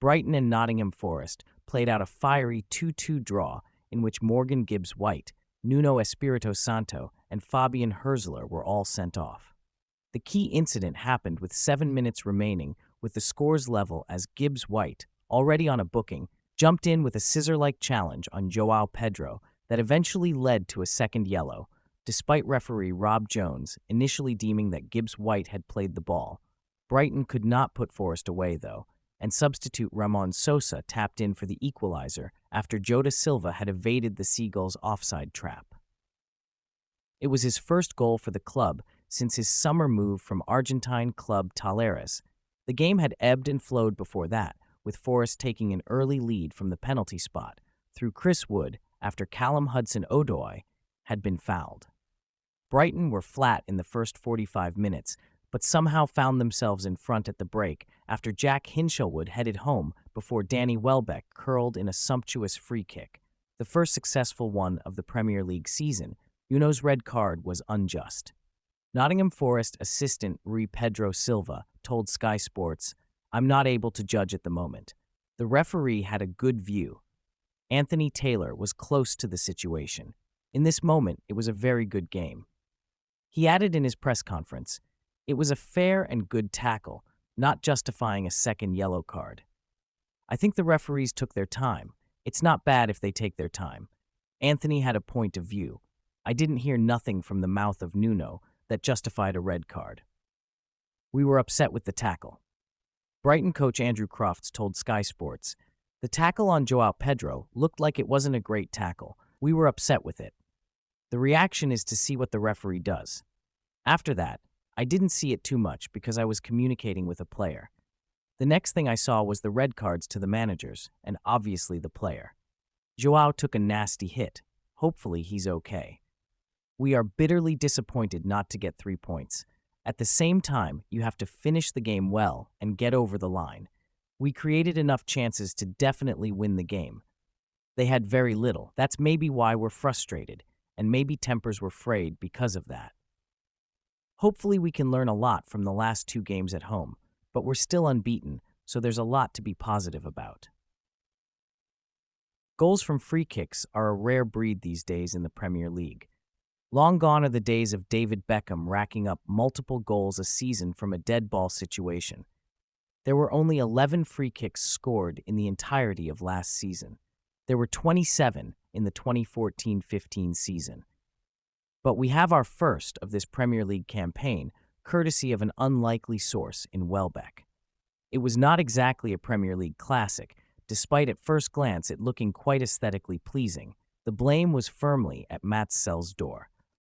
Brighton and Nottingham Forest played out a fiery 2-2 draw in which Morgan Gibbs-White, Nuno Espirito Santo, and Fabian Herzler were all sent off. The key incident happened with 7 minutes remaining with the scores level as Gibbs-White, already on a booking, jumped in with a scissor-like challenge on João Pedro that eventually led to a second yellow, despite referee Rob Jones initially deeming that Gibbs-White had played the ball. Brighton could not put Forest away, though, and substitute Ramon Sosa tapped in for the equalizer after Jota Silva had evaded the Seagulls' offside trap. It was his first goal for the club since his summer move from Argentine club Talleres. The game had ebbed and flowed before that, with Forest taking an early lead from the penalty spot through Chris Wood after Callum Hudson-Odoi had been fouled. Brighton were flat in the first 45 minutes, but somehow found themselves in front at the break after Jack Hinshelwood headed home before Danny Welbeck curled in a sumptuous free kick. The first successful one of the Premier League season, Nuno's red card was unjust. Nottingham Forest assistant Rui Pedro Silva told Sky Sports, "I'm not able to judge at the moment. The referee had a good view. Anthony Taylor was close to the situation. In this moment, it was a very good game." He added in his press conference, "It was a fair and good tackle, not justifying a second yellow card. I think the referees took their time. It's not bad if they take their time. Anthony had a point of view. I didn't hear nothing from the mouth of Nuno that justified a red card. We were upset with the tackle." Brighton coach Andrew Crofts told Sky Sports, "The tackle on João Pedro looked like it wasn't a great tackle. We were upset with it. The reaction is to see what the referee does. After that, I didn't see it too much because I was communicating with a player. The next thing I saw was the red cards to the managers and obviously the player. João took a nasty hit. Hopefully he's okay. We are bitterly disappointed not to get 3 points. At the same time, you have to finish the game well and get over the line. We created enough chances to definitely win the game. They had very little. That's maybe why we're frustrated, and maybe tempers were frayed because of that. Hopefully we can learn a lot from the last 2 games at home, but we're still unbeaten, so there's a lot to be positive about." Goals from free kicks are a rare breed these days in the Premier League. Long gone are the days of David Beckham racking up multiple goals a season from a dead ball situation. There were only 11 free kicks scored in the entirety of last season. There were 27 in the 2014-15 season. But we have our first of this Premier League campaign, courtesy of an unlikely source in Welbeck. It was not exactly a Premier League classic, despite at first glance it looking quite aesthetically pleasing. The blame was firmly at Matt Sell's door.